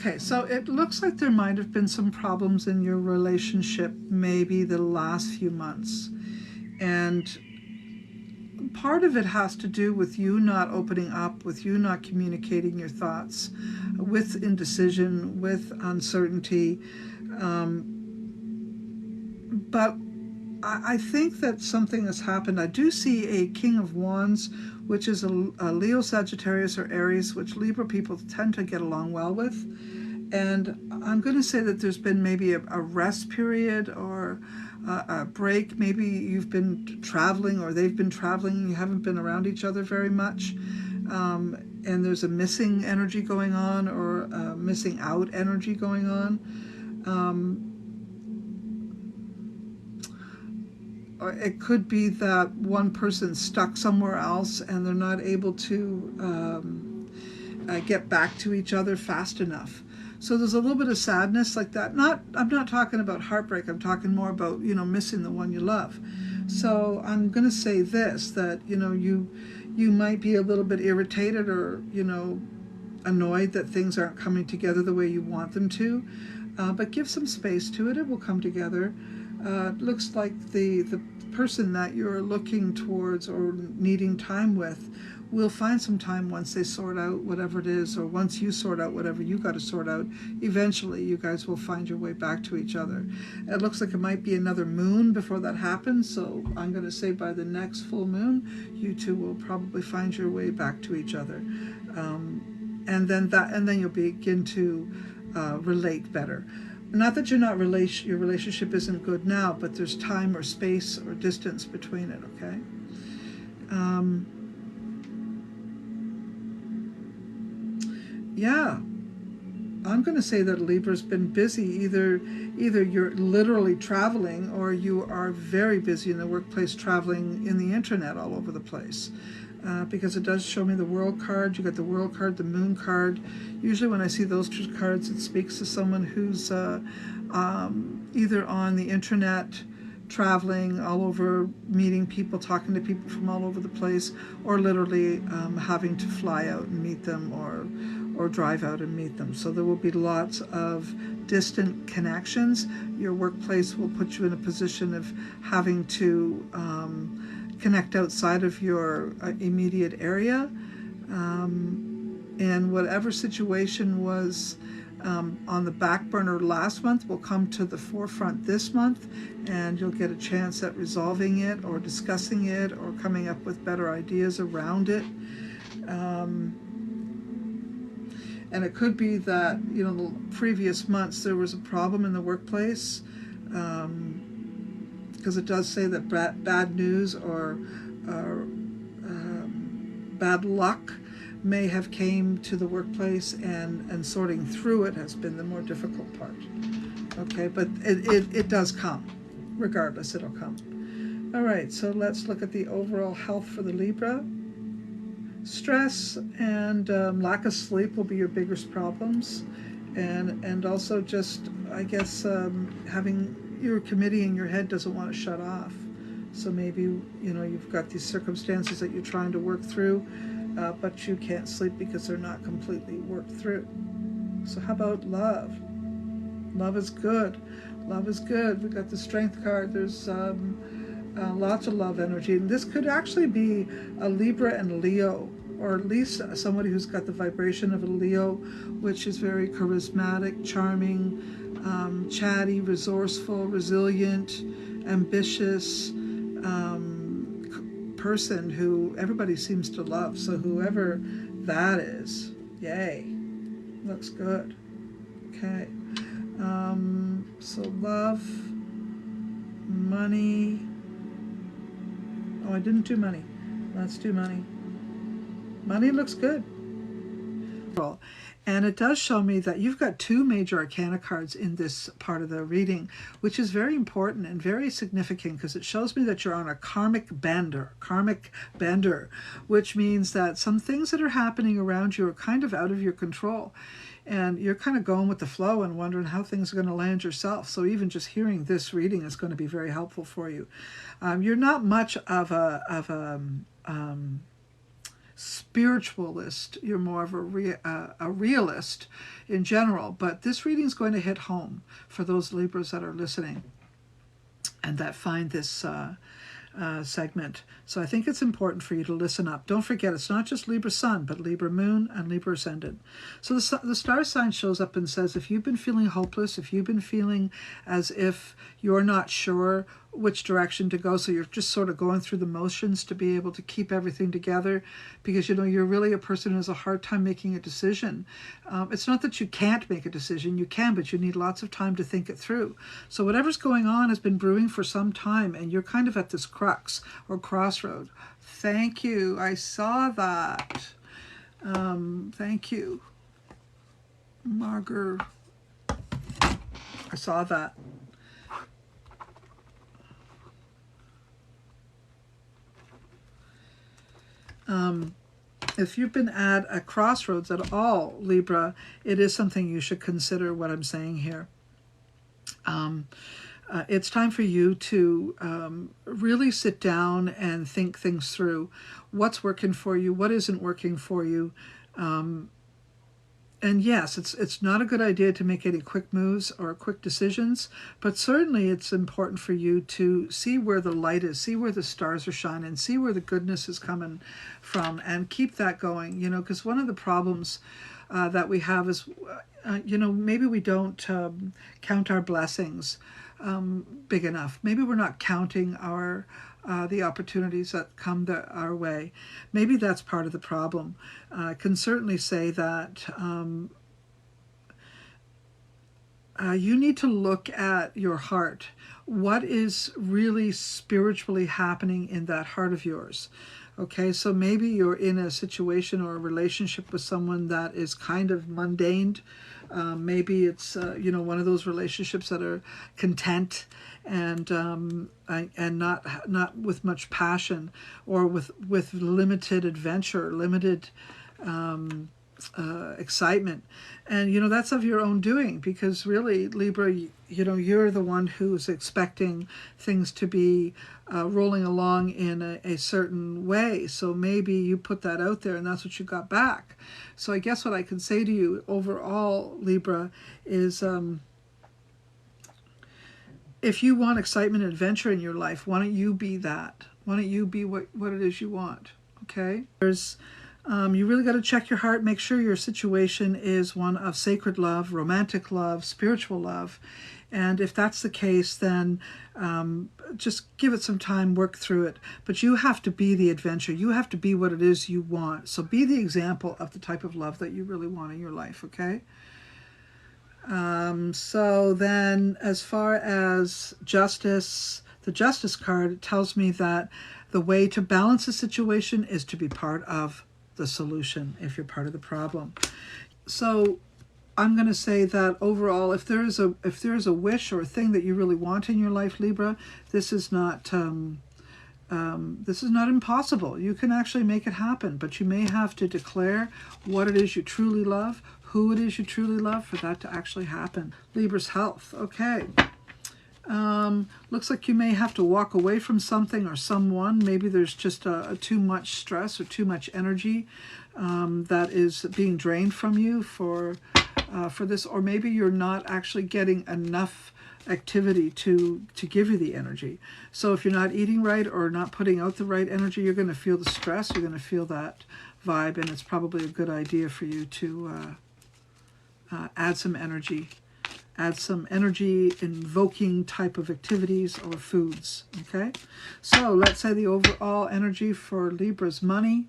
Okay, so it looks like there might have been some problems in your relationship maybe the last few months. And part of it has to do with you not opening up, with you not communicating your thoughts, with indecision, with uncertainty. But I think that something has happened. I do see a King of Wands, which is a Leo, Sagittarius, or Aries, which Libra people tend to get along well with. And I'm going to say that there's been maybe a rest period or a break. Maybe you've been traveling or they've been traveling and you haven't been around each other very much. And there's a missing energy going on or a missing out energy going on. Or it could be that one person's stuck somewhere else and they're not able to get back to each other fast enough. So there's a little bit of sadness like that. I'm not talking about heartbreak. I'm talking more about, missing the one you love. So I'm going to say this, that, you might be a little bit irritated or, annoyed that things aren't coming together the way you want them to. But give some space to it. It will come together. It looks like the person that you're looking towards or needing time with will find some time once they sort out whatever it is, or once you sort out whatever you got to sort out. Eventually you guys will find your way back to each other. It looks like it might be another moon before that happens, so I'm going to say by the next full moon you two will probably find your way back to each other, and then you'll begin to relate better. Not that your relationship isn't good now, but there's time or space or distance between it, okay? Yeah, I'm going to say that Libra's been busy. Either you're literally traveling or you are very busy in the workplace, traveling in the internet all over the place. Because it does show me the World card. You got the World card, the Moon card. Usually when I see those two cards, it speaks to someone who's either on the internet, traveling all over, meeting people, talking to people from all over the place, or literally having to fly out and meet them, or drive out and meet them. So there will be lots of distant connections. Your workplace will put you in a position of having to connect outside of your immediate area, and whatever situation was on the back burner last month will come to the forefront this month, and you'll get a chance at resolving it or discussing it or coming up with better ideas around it. And it could be that, the previous months there was a problem in the workplace, because it does say that bad news or bad luck may have came to the workplace, and sorting through it has been the more difficult part. Okay, but it does come. Regardless, it'll come. All right, so let's look at the overall health for the Libra. Stress and lack of sleep will be your biggest problems, and also just, I guess, having your committee in your head doesn't want to shut off. So maybe, you've got these circumstances that you're trying to work through, but you can't sleep because they're not completely worked through. So how about love? Love is good. Love is good. We've got the Strength card. There's lots of love energy. And this could actually be a Libra and Leo, or at least somebody who's got the vibration of a Leo, which is very charismatic, charming, chatty, resourceful, resilient, ambitious person who everybody seems to love. So whoever that is, yay, looks good. Okay, so love, money. Oh, I didn't do money. Let's do money. Money looks good. And it does show me that you've got two major arcana cards in this part of the reading, which is very important and very significant because it shows me that you're on a karmic bender, which means that some things that are happening around you are kind of out of your control. And you're kind of going with the flow and wondering how things are going to land yourself. So even just hearing this reading is going to be very helpful for you. You're not much of a spiritualist. You're more of a realist in general. But this reading is going to hit home for those Libras that are listening and that find this segment. So I think it's important for you to listen up. Don't forget, it's not just Libra Sun, but Libra Moon and Libra Ascendant. So the star sign shows up and says, if you've been feeling hopeless, if you've been feeling as if you're not sure which direction to go, so you're just sort of going through the motions to be able to keep everything together, because you're really a person who has a hard time making a decision. It's not that you can't make a decision, you can, but you need lots of time to think it through. So whatever's going on has been brewing for some time, and you're kind of at this crux or crossroad. Thank you, I saw that. Thank you, Margaret. I saw that. If you've been at a crossroads at all, Libra, it is something you should consider what I'm saying here. It's time for you to really sit down and think things through. What's working for you? What isn't working for you? And yes, it's not a good idea to make any quick moves or quick decisions, but certainly it's important for you to see where the light is, see where the stars are shining, see where the goodness is coming from, and keep that going, because one of the problems that we have is, maybe we don't count our blessings big enough. Maybe we're not counting the opportunities that come our way. Maybe that's part of the problem. I can certainly say that you need to look at your heart. What is really spiritually happening in that heart of yours? Okay, so maybe you're in a situation or a relationship with someone that is kind of mundane. Maybe it's one of those relationships that are content and not with much passion, or with limited adventure, limited excitement. And that's of your own doing, because really, Libra, you're the one who's expecting things to be rolling along in a certain way. So maybe you put that out there and that's what you got back. So I guess what I can say to you overall, Libra, is if you want excitement and adventure in your life, why don't you be that? Why don't you be what it is you want? Okay? You really got to check your heart, make sure your situation is one of sacred love, romantic love, spiritual love. And if that's the case, then just give it some time, work through it. But you have to be the adventure. You have to be what it is you want. So be the example of the type of love that you really want in your life, okay? So then, as far as justice, the Justice card tells me that the way to balance the situation is to be part of the solution if you're part of the problem. So I'm going to say that overall, if there is a wish or a thing that you really want in your life, Libra, this is not impossible. You can actually make it happen, but you may have to declare what it is you truly love, who it is you truly love, for that to actually happen. Libra's health. Okay. Looks like you may have to walk away from something or someone. Maybe there's just too much stress or too much energy that is being drained from you for this, or maybe you're not actually getting enough activity to give you the energy. So if you're not eating right or not putting out the right energy, you're going to feel the stress, you're going to feel that vibe, and it's probably a good idea for you to add some energy invoking type of activities or foods. Okay, so let's say the overall energy for Libra's money.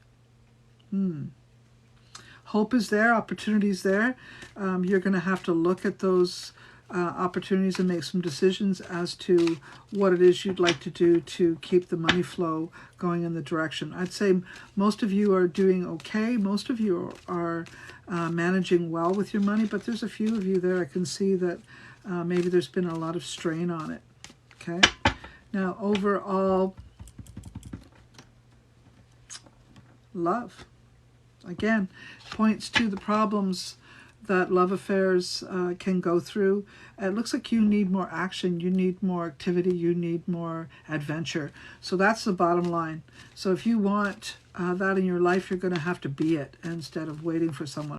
Hope is there, opportunities there. You're going to have to look at those opportunities and make some decisions as to what it is you'd like to do to keep the money flow going in the direction. I'd say most of you are doing okay. Most of you are managing well with your money, but there's a few of you there I can see that maybe there's been a lot of strain on it. Okay, now overall love, again, points to the problems that love affairs can go through. It looks like you need more action, you need more activity, you need more adventure. So that's the bottom line. So if you want that in your life, you're going to have to be it instead of waiting for someone.